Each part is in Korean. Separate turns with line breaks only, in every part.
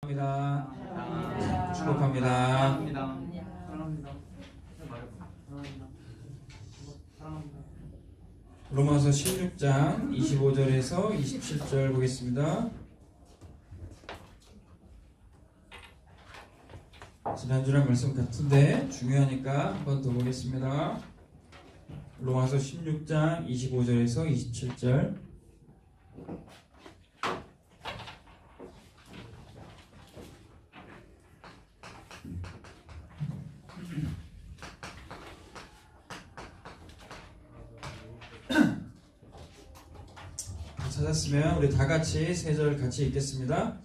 축복합니다. 축복합니다. 로마서 16장 25절에서 27절 보겠습니다. 지난주랑 말씀 같은데 중요하니까 한 번 더 보겠습니다. 로마서 16장 25절에서 27절. 찾았으면 우리 다 같이 세 절 같이 읽겠습니다.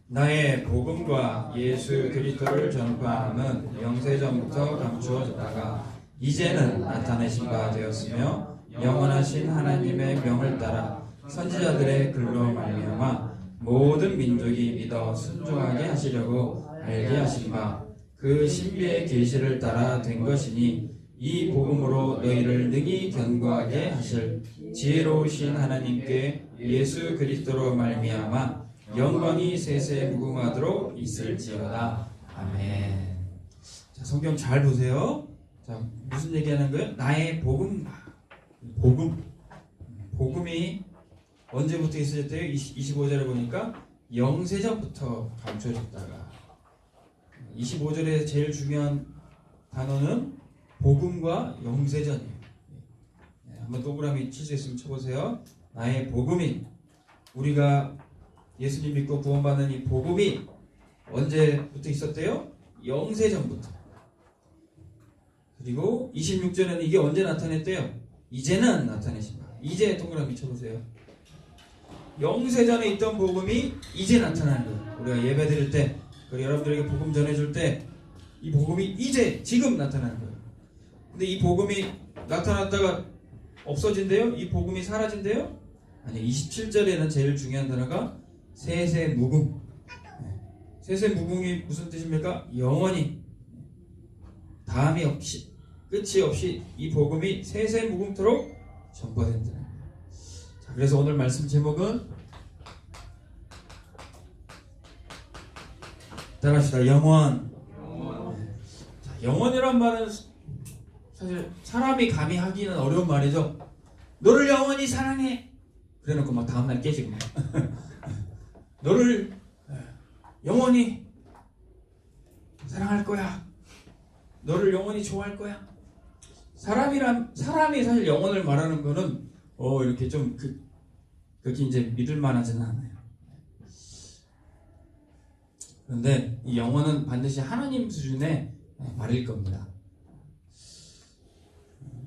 나의 복음과 예수 그리스도를 전파함은 영세전부터 감추어졌다가 이제는 나타내신 바 되었으며 영원하신 하나님의 명을 따라 선지자들의 글로 말미암아 모든 민족이 믿어 순종하게 하시려고 알게 하신 바 그 신비의 계시를 따라 된 것이니 이 복음으로 너희를 능히 견고하게 하실 지혜로우신 하나님께 예수 그리스도로 말미암아 영광이 세세 무궁하도록 있을지어다. 아멘. 자, 성경 잘 보세요. 자, 무슨 얘기하는 거예요? 나의 복음. 복음이 언제부터 있어졌대요? 25절에 보니까 영세전부터 감춰졌다가 25절에 제일 중요한 단어는 복음과 영세전이에요. 한번 동그라미 칠 수 있으면 쳐보세요. 나의 복음이, 우리가 예수님 믿고 구원받는 이 복음이 언제부터 있었대요? 영세전부터. 그리고 26절에는 이게 언제 나타냈대요? 이제는 나타내신 바. 이제 동그라미 쳐보세요. 영세전에 있던 복음이 이제 나타나는 거예요. 우리가 예배 드릴 때, 그리고 여러분들에게 복음 전해줄 때 이 복음이 이제 지금 나타나는 거예요. 근데 이 복음이 나타났다가 없어진대요? 이 복음이 사라진대요? 아니, 27절에는 제일 중요한 단어가 세세무궁. 세세무궁이 무슨 뜻입니까? 영원히, 다음이 없이, 끝이 없이 이 복음이 세세무궁토록 전파된다. 자, 그래서 오늘 말씀 제목은 따라합시다. 영원. 자, 영원이란 말은 사실 사람이 감히 하기는 어려운 말이죠. 너를 영원히 사랑해. 그래놓고 막 다음날 깨지고 너를 영원히 사랑할 거야. 너를 영원히 좋아할 거야. 사람이 사실 영원을 말하는 거는 이렇게 좀 그렇게 이제 믿을 만하지는 않아요. 그런데 이 영원은 반드시 하나님 수준의 말일 겁니다.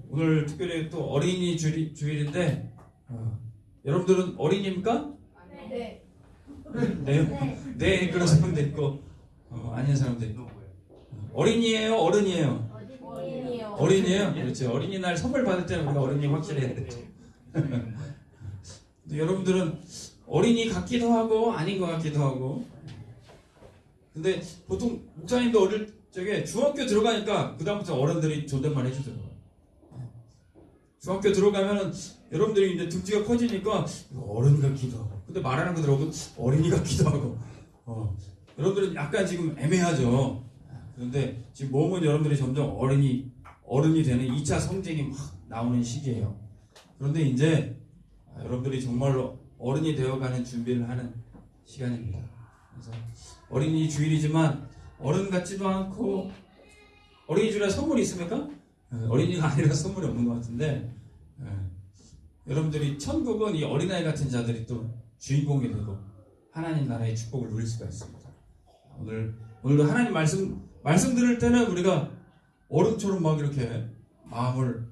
오늘 특별히 또 어린이 주일인데 여러분들은 어린이입니까?
네.
네, 그런 사람도 있고 아닌 사람도 있고. 어린이에요? 어른이에요? 어린이에요? 그렇죠. 어린이날 선물 받을 때는 우리가 어린이 확실히 해야 되죠. 여러분들은 어린이 같기도 하고 아닌 것 같기도 하고. 근데 보통 목사님도 어릴 적에 중학교 들어가니까 그 다음부터 어른들이 존댓말 해주더라고요. 중학교 들어가면은 여러분들이 이제 등치가 커지니까 어른 같기도 하고, 근데 말하는 거 들어보면 어린이 같기도 하고, 여러분들은 약간 지금 애매하죠. 그런데 지금 몸은 여러분들이 점점 어른이 되는 2차 성징이 막 나오는 시기예요. 그런데 이제 여러분들이 정말로 어른이 되어가는 준비를 하는 시간입니다. 그래서 어린이 주일이지만 어른 같지도 않고, 어린이 주일에 선물이 있습니까? 어린이가 아니라 선물이 없는 것 같은데, 여러분들이 천국은 이 어린아이 같은 자들이 또 주인공이 되고 하나님 나라의 축복을 누릴 수가 있습니다. 오늘도 하나님 말씀 들을 때는 우리가 어른처럼 막 이렇게 마음을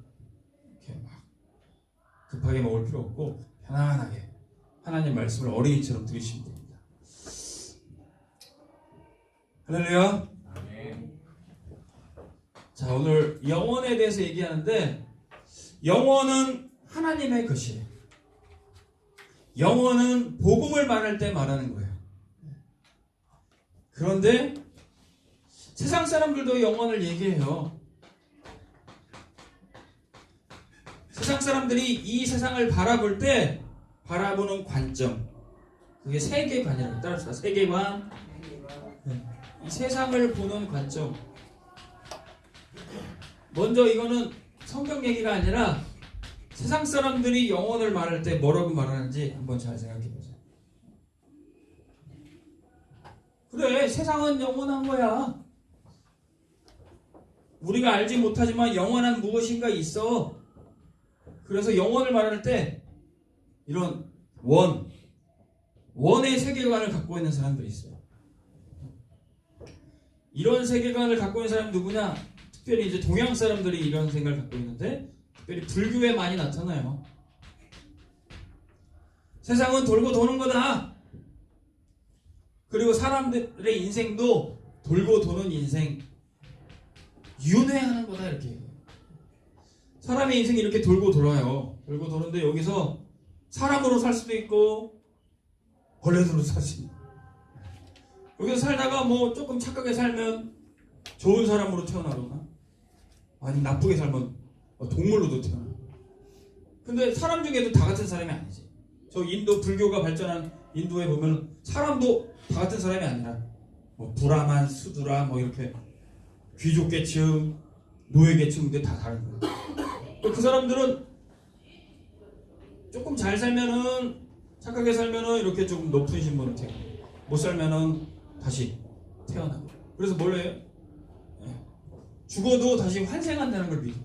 이렇게 막 급하게 먹을 필요 없고 편안하게 하나님 말씀을 어린이처럼 들으시면 됩니다. 할렐루야. 자, 오늘 영원에 대해서 얘기하는데, 영원은 하나님의 것이에요. 영원은 복음을 말할 때 말하는 거예요. 그런데 세상 사람들도 영원을 얘기해요. 세상 사람들이 이 세상을 바라볼 때 바라보는 관점, 그게 세계관이라고. 따라합시다. 세계관. 이 세상을 보는 관점. 먼저 이거는 성경 얘기가 아니라 세상 사람들이 영혼을 말할 때 뭐라고 말하는지 한번 잘 생각해 보세요. 그래, 세상은 영원한 거야. 우리가 알지 못하지만 영원한 무엇인가 있어. 그래서 영혼을 말할 때 이런 원의 세계관을 갖고 있는 사람들이 있어요. 이런 세계관을 갖고 있는 사람이 누구냐? 특별히 이제 동양 사람들이 이런 생각을 갖고 있는데, 특별히 불교에 많이 나타나요. 세상은 돌고 도는 거다. 그리고 사람들의 인생도 돌고 도는 인생, 윤회하는 거다, 이렇게. 사람의 인생이 이렇게 돌고 돌아요. 돌고 도는데 여기서 사람으로 살 수도 있고 벌레로 살 수 있고, 여기서 살다가 뭐 조금 착하게 살면 좋은 사람으로 태어나거나 아니면 나쁘게 살면 동물로도 태어나. 근데 사람 중에도 다 같은 사람이 아니지. 저 인도 불교가 발전한 인도에 보면 사람도 다 같은 사람이 아니라 뭐 브라만, 수두라 뭐 이렇게 귀족계층, 노예계층인데 다 다른 거예요. 그 사람들은 조금 잘 살면은, 착하게 살면은 이렇게 조금 높은 신분을 태고, 못 살면은 다시 태어나고. 그래서 뭘래요? 죽어도 다시 환생한다는 걸 믿어.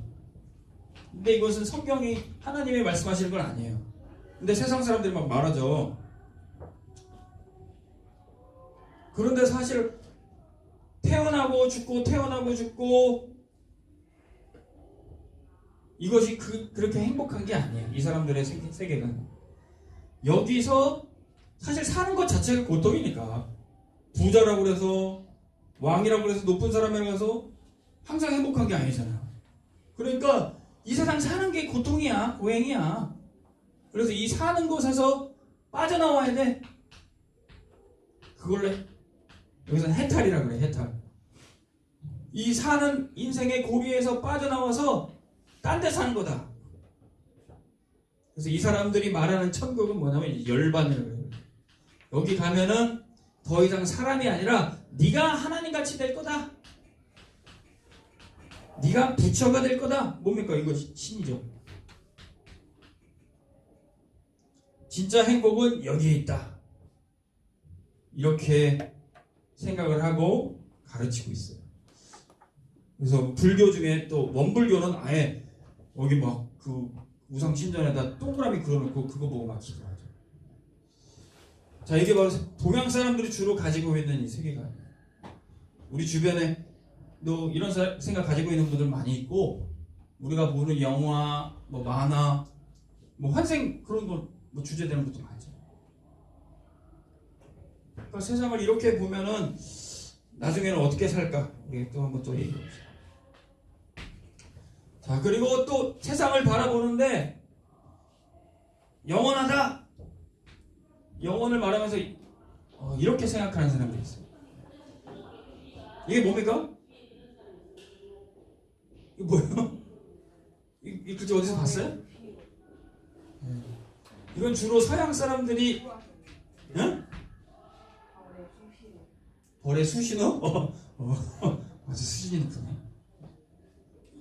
근데 이것은 성경이 하나님이 말씀하시는 건 아니에요. 근데 세상 사람들이 막 말하죠. 그런데 사실 태어나고 죽고 태어나고 죽고 이것이 그렇게 행복한 게 아니에요. 이 사람들의 세계관. 여기서 사실 사는 것 자체가 고통이니까. 부자라고 그래서, 왕이라고 그래서, 높은 사람이라고 해서 항상 행복한 게 아니잖아요. 그러니까 이 세상 사는 게 고통이야, 고행이야. 그래서 이 사는 곳에서 빠져나와야 돼. 그걸 여기서는 해탈이라고 그래, 해탈. 이 사는 인생의 고리에서 빠져나와서 딴 데 사는 거다. 그래서 이 사람들이 말하는 천국은 뭐냐면 열반이라고 해요. 여기 가면은 더 이상 사람이 아니라 네가 하나님같이 될 거다. 네가 부처가 될 거다. 뭡니까? 이거 신이죠. 진짜 행복은 여기에 있다. 이렇게 생각을 하고 가르치고 있어요. 그래서 불교 중에 또 원불교는 아예 여기 막 그 우상 신전에다 동그라미 그려놓고 그거 보고 막 기도하죠. 자, 이게 바로 동양 사람들이 주로 가지고 있는 이 세계관이에요. 우리 주변에 또 이런 생각 가지고 있는 분들 많이 있고, 우리가 보는 영화, 뭐 만화, 뭐 환생 그런 거 뭐 주제되는 것도 많죠. 그러니까 세상을 이렇게 보면은 나중에는 어떻게 살까? 우리 또 한번 또 얘기해봅시다. 자, 그리고 또 세상을 바라보는데 영원하다. 영원을 말하면서 이렇게 생각하는 사람들이 있어요. 이게 뭡니까? 이거 뭐예요? 이 글자 어디서 봤어요? 이건 주로 서양 사람들이, 응? 벌의 수신호? 아주 수신이 높네.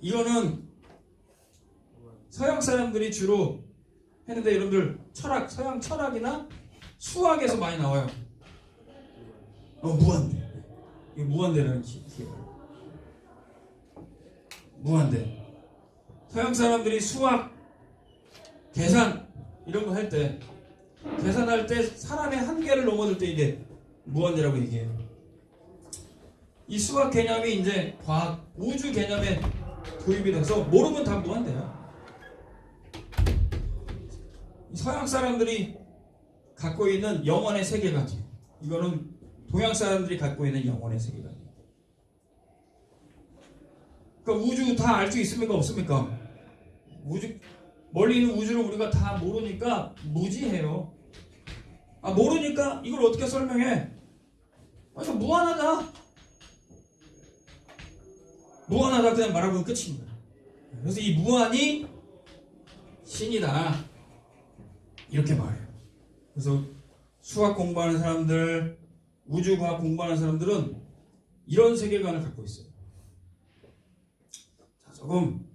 이거는 서양 사람들이 주로 했는데, 여러분들 철학, 서양 철학이나 수학에서 많이 나와요. 무한대. 이거 무한대라는 기계예요. 무한대. 서양 사람들이 수학, 계산 이런 거 할 때, 계산할 때 사람의 한계를 넘어들 때 이게 무한대라고 얘기해요. 이 수학 개념이 이제 과학, 우주 개념에 도입이 돼서 모르면 다 무한대야. 서양 사람들이 갖고 있는 영혼의 세계관이에요. 이거는 동양 사람들이 갖고 있는 영혼의 세계관이에요. 그러니까 우주 다 알 수 있습니까? 없습니까? 우주, 멀리 있는 우주를 우리가 다 모르니까 무지해요. 모르니까 이걸 어떻게 설명해? 그러니까 무한하다. 무한하다 그냥 말하면 끝입니다. 그래서 이 무한이 신이다. 이렇게 말해요. 그래서 수학 공부하는 사람들, 우주과학 공부하는 사람들은 이런 세계관을 갖고 있어요. 자, 조금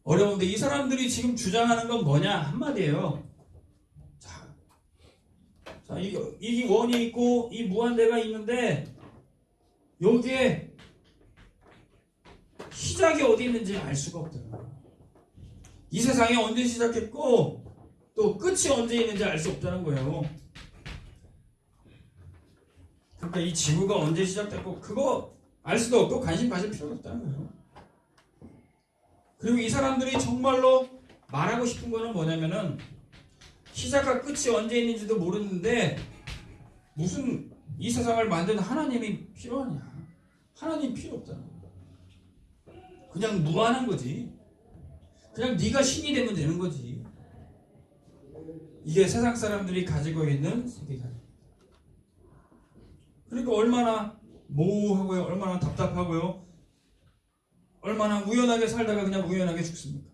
어려운데 이 사람들이 지금 주장하는 건 뭐냐? 한마디예요. 자, 이 원이 있고 이 무한대가 있는데 여기에 시작이 어디 있는지 알 수가 없더라고요. 이 세상이 언제 시작했고 또 끝이 언제 있는지 알 수 없다는 거예요. 그러니까 이 지구가 언제 시작됐고 그거 알 수도 없고 관심 가질 필요가 없다는 거예요. 그리고 이 사람들이 정말로 말하고 싶은 거는 뭐냐면은 시작과 끝이 언제 있는지도 모르는데 무슨 이 세상을 만든 하나님이 필요하냐? 하나님 필요 없잖아. 그냥 무한한 거지. 그냥 네가 신이 되면 되는 거지. 이게 세상 사람들이 가지고 있는 세계관. 그러니까 얼마나 모호하고요, 얼마나 답답하고요, 얼마나 우연하게 살다가 그냥 우연하게 죽습니까?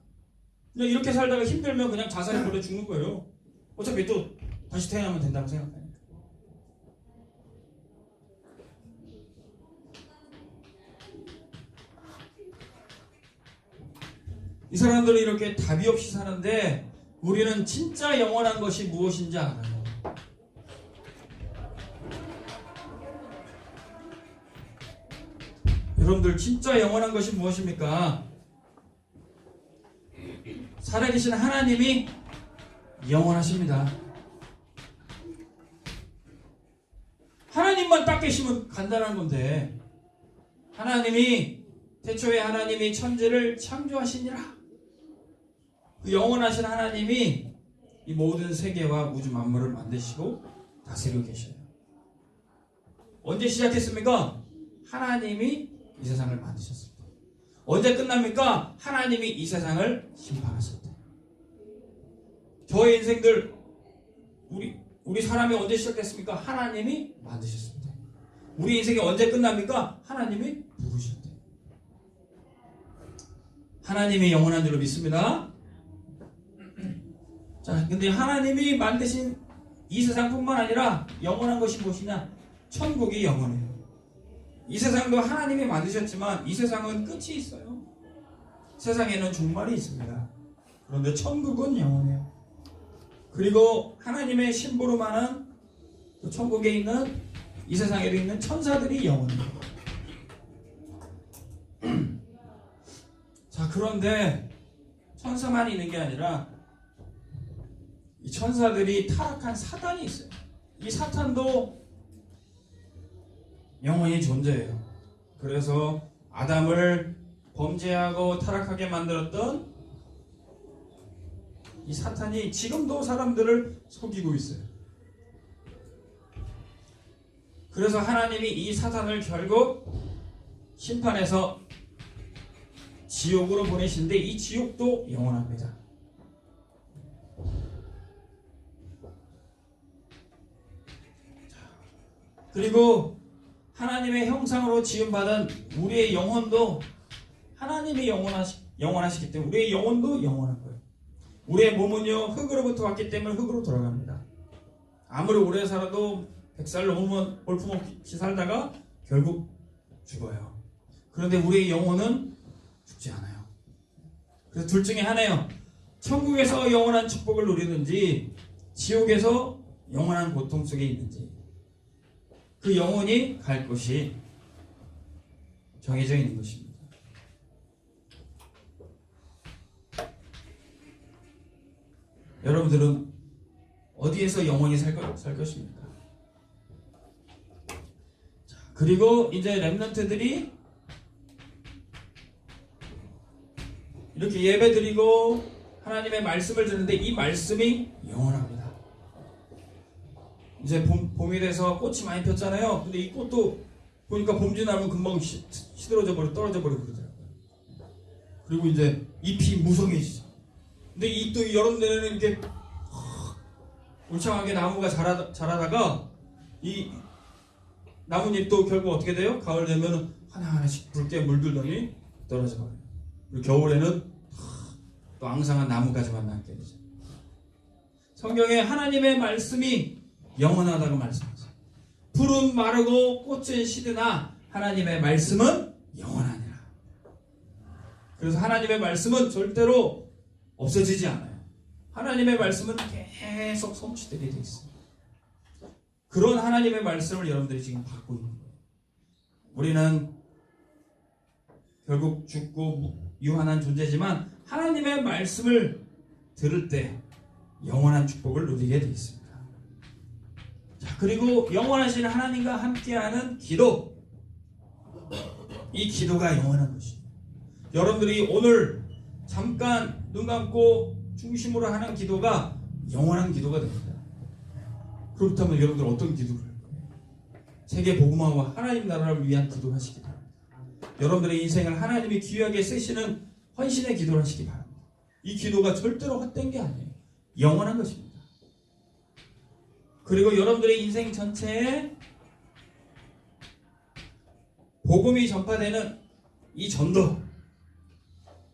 그냥 이렇게 살다가 힘들면 그냥 자살해버려 죽는 거예요. 어차피 또 다시 태어나면 된다고 생각하니까. 이 사람들은 이렇게 답이 없이 사는데 우리는 진짜 영원한 것이 무엇인지 알아요. 여러분들 진짜 영원한 것이 무엇입니까? 살아계신 하나님이 영원하십니다. 하나님만 딱 계시면 간단한 건데 하나님이 태초에 하나님이 천지를 창조하시니라. 그 영원하신 하나님이 이 모든 세계와 우주 만물을 만드시고 다스리고 계셔요. 언제 시작했습니까? 하나님이 이 세상을 만드셨을 때. 언제 끝납니까? 하나님이 이 세상을 심판하실 때. 저의 인생들 우리 사람이 언제 시작됐습니까? 하나님이 만드셨을 때. 우리 인생이 언제 끝납니까? 하나님이 부르실 때. 하나님이 영원한 줄로 믿습니다. 자, 근데 하나님이 만드신 이 세상뿐만 아니라 영원한 것이 무엇이냐? 천국이 영원해요. 이 세상도 하나님이 만드셨지만 이 세상은 끝이 있어요. 세상에는 종말이 있습니다. 그런데 천국은 영원해요. 그리고 하나님의 심부름하는 그 천국에 있는 이 세상에도 있는 천사들이 영원해요. 자, 그런데 천사만 있는 게 아니라 이 천사들이 타락한 사단이 있어요. 이 사탄도 영원히 존재해요. 그래서 아담을 범죄하고 타락하게 만들었던 이 사탄이 지금도 사람들을 속이고 있어요. 그래서 하나님이 이 사탄을 결국 심판해서 지옥으로 보내시는데 이 지옥도 영원합니다. 그리고 하나님의 형상으로 지음받은 우리의 영혼도 하나님이 영원하시기 때문에 우리의 영혼도 영원한 거예요. 우리의 몸은요 흙으로부터 왔기 때문에 흙으로 돌아갑니다. 아무리 오래 살아도 100살 넘으면 볼품없이 살다가 결국 죽어요. 그런데 우리의 영혼은 죽지 않아요. 그래서 둘 중에 하나예요. 천국에서 영원한 축복을 누리는지 지옥에서 영원한 고통 속에 있는지 그 영혼이 갈 곳이 정해져 있는 것입니다. 여러분들은 어디에서 영원히 살 것입니까? 자, 그리고 이제 렘넌트들이 이렇게 예배드리고 하나님의 말씀을 듣는데 이 말씀이 영원합니다. 이제 봄이 돼서 꽃이 많이 폈잖아요. 근데 이 꽃도 보니까 봄 지나면 금방 시들어져 버리고 떨어져 버리고 그러더라고요. 그리고 이제 잎이 무성해지죠. 근데 이 또 여름 내내는 이렇게 울창하게 나무가 자라다가 이 나뭇잎도 결국 어떻게 돼요? 가을 되면 하나하나씩 붉게 물들더니 떨어져 버려요. 그리고 겨울에는 또 앙상한 나무까지만 남게 되죠. 성경에 하나님의 말씀이 영원하다고 말씀하세요. 풀은 마르고 꽃은 시드나 하나님의 말씀은 영원하니라. 그래서 하나님의 말씀은 절대로 없어지지 않아요. 하나님의 말씀은 계속 성취되게 되어 있습니다. 그런 하나님의 말씀을 여러분들이 지금 받고 있는 거예요. 우리는 결국 죽고 유한한 존재지만 하나님의 말씀을 들을 때 영원한 축복을 누리게 되어 있습니다. 자, 그리고 영원하신 하나님과 함께하는 기도, 이 기도가 영원한 것입니다. 여러분들이 오늘 잠깐 눈 감고 중심으로 하는 기도가 영원한 기도가 됩니다. 그렇다면 여러분들 어떤 기도를 할 거예요? 세계 복음화와 하나님 나라를 위한 기도를 하시기 바랍니다. 여러분들의 인생을 하나님이 귀하게 쓰시는 헌신의 기도를 하시기 바랍니다. 이 기도가 절대로 헛된 게 아니에요. 영원한 것입니다. 그리고 여러분들의 인생 전체에 복음이 전파되는 이 전도,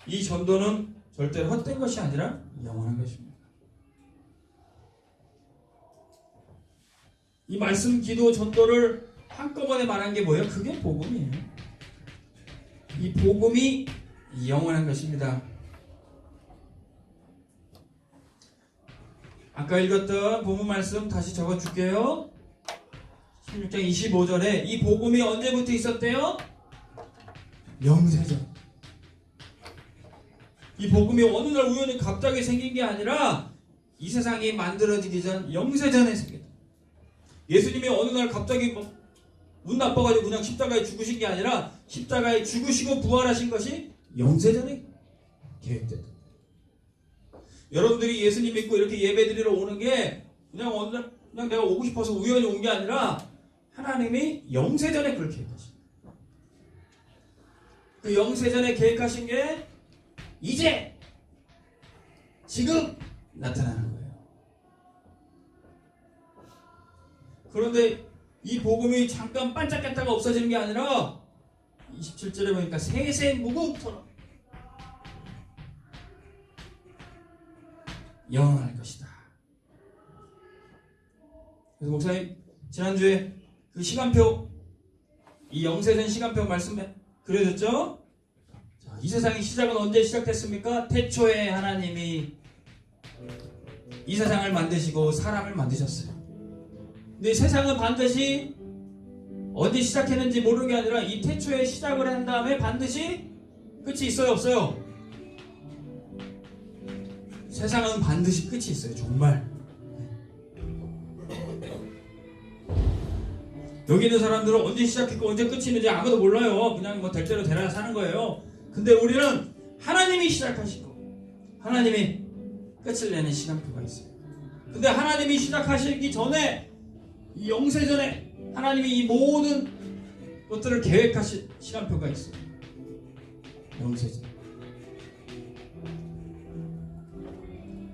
이 전도는 절대로 헛된 것이 아니라 영원한 것입니다. 이 말씀, 기도, 전도를 한꺼번에 말한 게 뭐예요? 그게 복음이에요. 이 복음이 영원한 것입니다. 아까 읽었던 본문 말씀 다시 적어줄게요. 16장 25절에 이 복음이 언제부터 있었대요? 영세전. 이 복음이 어느 날 우연히 갑자기 생긴 게 아니라 이 세상이 만들어지기 전 영세전에 생겼다. 예수님이 어느 날 갑자기 운 나빠가지고 그냥 십자가에 죽으신 게 아니라 십자가에 죽으시고 부활하신 것이 영세전에 계획됐다. 여러분들이 예수님 믿고 이렇게 예배드리러 오는 게 그냥 내가 오고 싶어서 우연히 온 게 아니라 하나님이 영세전에 그렇게 계획하십니다. 그 영세전에 계획하신 게 이제 지금 나타나는 거예요. 그런데 이 복음이 잠깐 반짝했다가 없어지는 게 아니라 27절에 보니까 세세무궁토록 영원할 것이다. 그래서 목사님 지난주에 그 시간표, 이 영세전 시간표 말씀에 그려졌죠? 자, 이 세상의 시작은 언제 시작됐습니까? 태초에 하나님이 이 세상을 만드시고 사람을 만드셨어요. 근데 세상은 반드시 언제 시작했는지 모르는 게 아니라 이 태초에 시작을 한 다음에 반드시 끝이 있어요, 없어요? 세상은 반드시 끝이 있어요. 정말. 여기 있는 사람들은 언제 시작했고 언제 끝이 있는지 아무도 몰라요. 그냥 뭐 될 대로 되라 사는 거예요. 근데 우리는 하나님이 시작하시고 하나님이 끝을 내는 시간표가 있어요. 근데 하나님이 시작하시기 전에 이 영세전에 하나님이 이 모든 것들을 계획하신 시간표가 있어요. 영세전.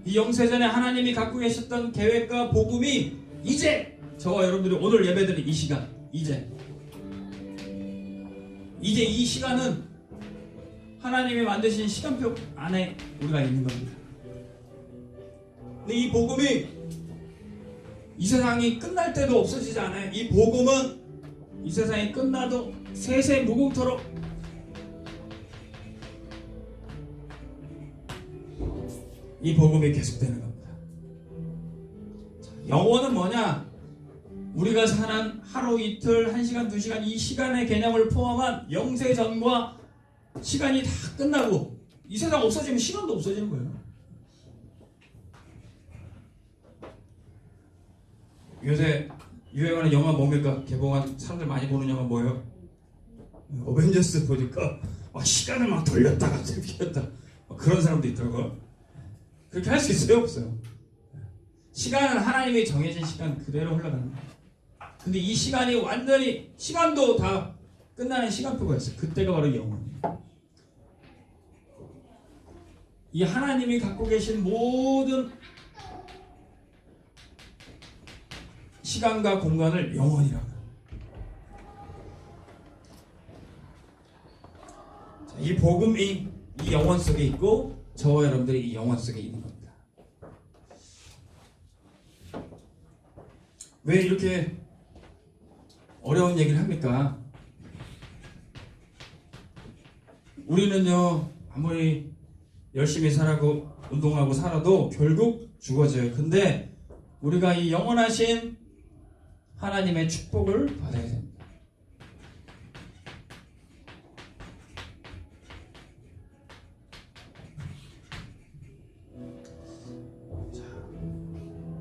이 영세전에 하나님이 갖고 계셨던 계획과 복음이 이제 저와 여러분들이 오늘 예배드린 이 시간, 이제 이 시간은 하나님이 만드신 시간표 안에 우리가 있는 겁니다. 근데 이 복음이 이 세상이 끝날 때도 없어지지 않아요. 이 복음은 이 세상이 끝나도 세세무궁토록 이 복음이 계속되는 겁니다. 영원은 뭐냐? 우리가 사는 하루, 이틀, 1시간, 2시간 이 시간의 개념을 포함한 영세전과 시간이 다 끝나고 이 세상 없어지면 시간도 없어지는 거예요. 요새 유행하는 영화 뭡니까? 개봉한 사람들 많이 보는 영화 뭐예요? 어벤져스 보니까 시간을 막 돌렸다가 들켰다 그런 사람도 있더라고요. 그렇게 할 수 있어요? 없어요? 시간은 하나님이 정해진 시간 그대로 흘러가는 거예요. 근데 이 시간이 완전히 시간도 다 끝나는 시간표가 있어요. 그때가 바로 영원이에요. 이 하나님이 갖고 계신 모든 시간과 공간을 영원이라고 해요. 이 복음이 이 영원 속에 있고 저와 여러분들이 이 영원 속에 있는 겁니다. 왜 이렇게 어려운 얘기를 합니까? 우리는요 아무리 열심히 살고 운동하고 살아도 결국 죽어져요. 근데 우리가 이 영원하신 하나님의 축복을 받아야 됩니다.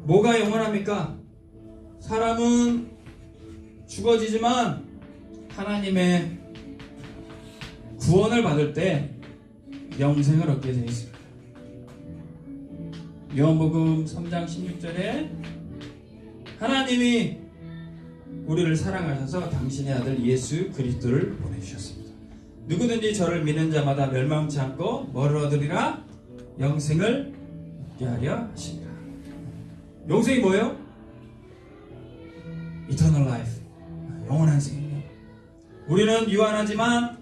뭐가 영원합니까? 사람은 죽어지지만 하나님의 구원을 받을 때 영생을 얻게 되어 있습니다. 요한복음 3장 16절에 하나님이 우리를 사랑하셔서 당신의 아들 예수 그리스도를 보내주셨습니다. 누구든지 저를 믿는 자마다 멸망치 않고 뭐를 얻으리라? 영생을 얻게 하려 하시니라. 영생이 뭐예요? Eternal life, 영원한 생명. 우리는 유한하지만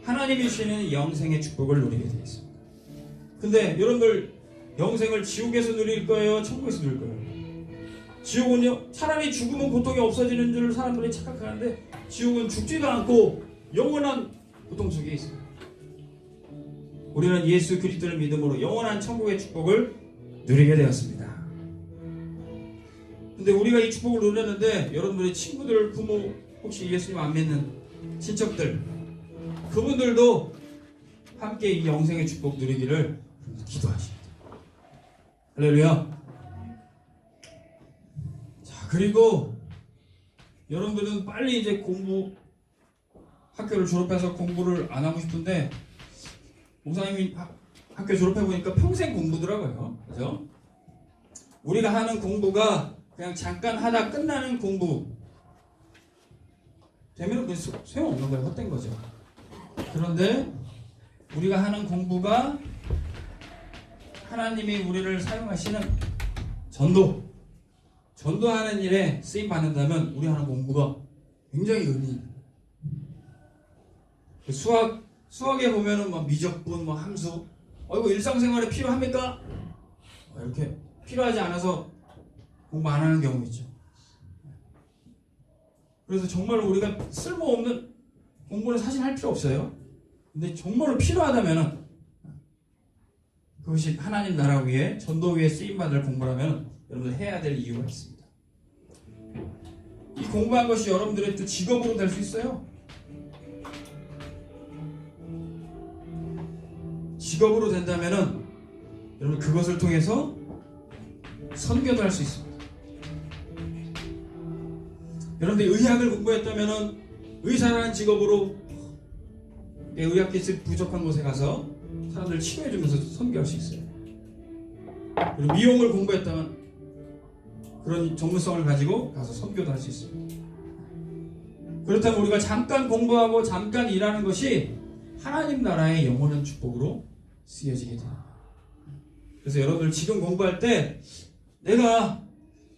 하나님이 주시는 영생의 축복을 누리게 되어 있습니다. 근데 여러분들 영생을 지옥에서 누릴 거예요? 천국에서 누릴 거예요? 지옥은요, 차라리 죽으면 고통이 없어지는 줄 사람들이 착각하는데 지옥은 죽지도 않고 영원한 고통 속에 있습니다. 우리는 예수 그리스도를 믿음으로 영원한 천국의 축복을 누리게 되었습니다. 근데 우리가 이 축복을 누렸는데 여러분들의 친구들, 부모, 혹시 예수님 안 믿는 친척들, 그분들도 함께 이 영생의 축복 누리기를 기도하십니다. 할렐루야. 자, 그리고 여러분들은 빨리 이제 학교를 졸업해서 공부를 안 하고 싶은데 목사님이 학교 졸업해 보니까 평생 공부더라고요. 그죠? 우리가 하는 공부가 그냥 잠깐 하다 끝나는 공부 되면 소용없는 거예요. 헛된 거죠. 그런데 우리가 하는 공부가 하나님이 우리를 사용하시는 전도하는 일에 쓰임 받는다면 우리 하는 공부가 굉장히 의미 있는 거예요. 수학에 보면은 뭐 미적분, 뭐 함수, 이거 일상생활에 필요합니까? 이렇게 필요하지 않아서 공부 안 하는 경우 있죠. 그래서 정말 우리가 쓸모없는 공부는 사실 할 필요 없어요. 근데 정말로 필요하다면 그것이 하나님 나라 위에 전도 위에 쓰임받을 공부라면 여러분들 해야 될 이유가 있습니다. 이 공부한 것이 여러분들의 또 직업으로 될 수 있어요. 직업으로 된다면은 여러분 그것을 통해서 선교도 할 수 있습니다. 여러분들이 의학을 공부했다면은 의사라는 직업으로 의학 기술 부족한 곳에 가서 사람들 치료해주면서 선교할 수 있어요. 그리고 미용을 공부했다면 그런 전문성을 가지고 가서 선교도 할 수 있습니다. 그렇다면 우리가 잠깐 공부하고 잠깐 일하는 것이 하나님 나라의 영원한 축복으로 쓰여지게 됩니다. 그래서 여러분들 지금 공부할 때 내가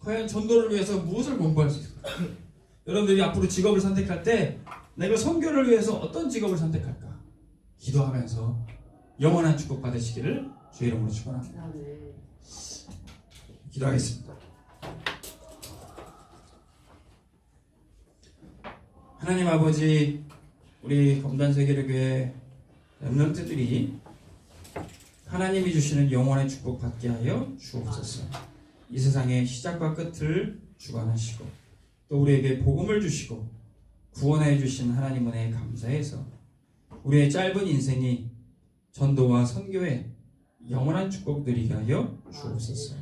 과연 전도를 위해서 무엇을 공부할 수 있을까? 여러분들이 앞으로 직업을 선택할 때 내가 선교를 위해서 어떤 직업을 선택할까? 기도하면서 영원한 축복 받으시기를 주의 이름으로 축원합니다. 기도하겠습니다. 하나님 아버지, 우리 검단세계교회 렘넌트들이 하나님이 주시는 영원의 축복 받게 하여 주옵소서. 이 세상의 시작과 끝을 주관하시고 또 우리에게 복음을 주시고 구원해 주신 하나님 은혜에 감사해서 우리의 짧은 인생이 전도와 선교에 영원한 축복 누리게 하여 주옵소서.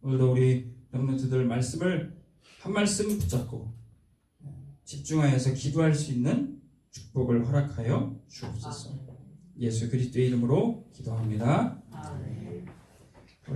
오늘도 우리 렘넌트들 말씀을 한 말씀 붙잡고 집중하여서 기도할 수 있는 축복을 허락하여 주옵소서. 예수 그리스도의 이름으로 기도합니다. 아멘.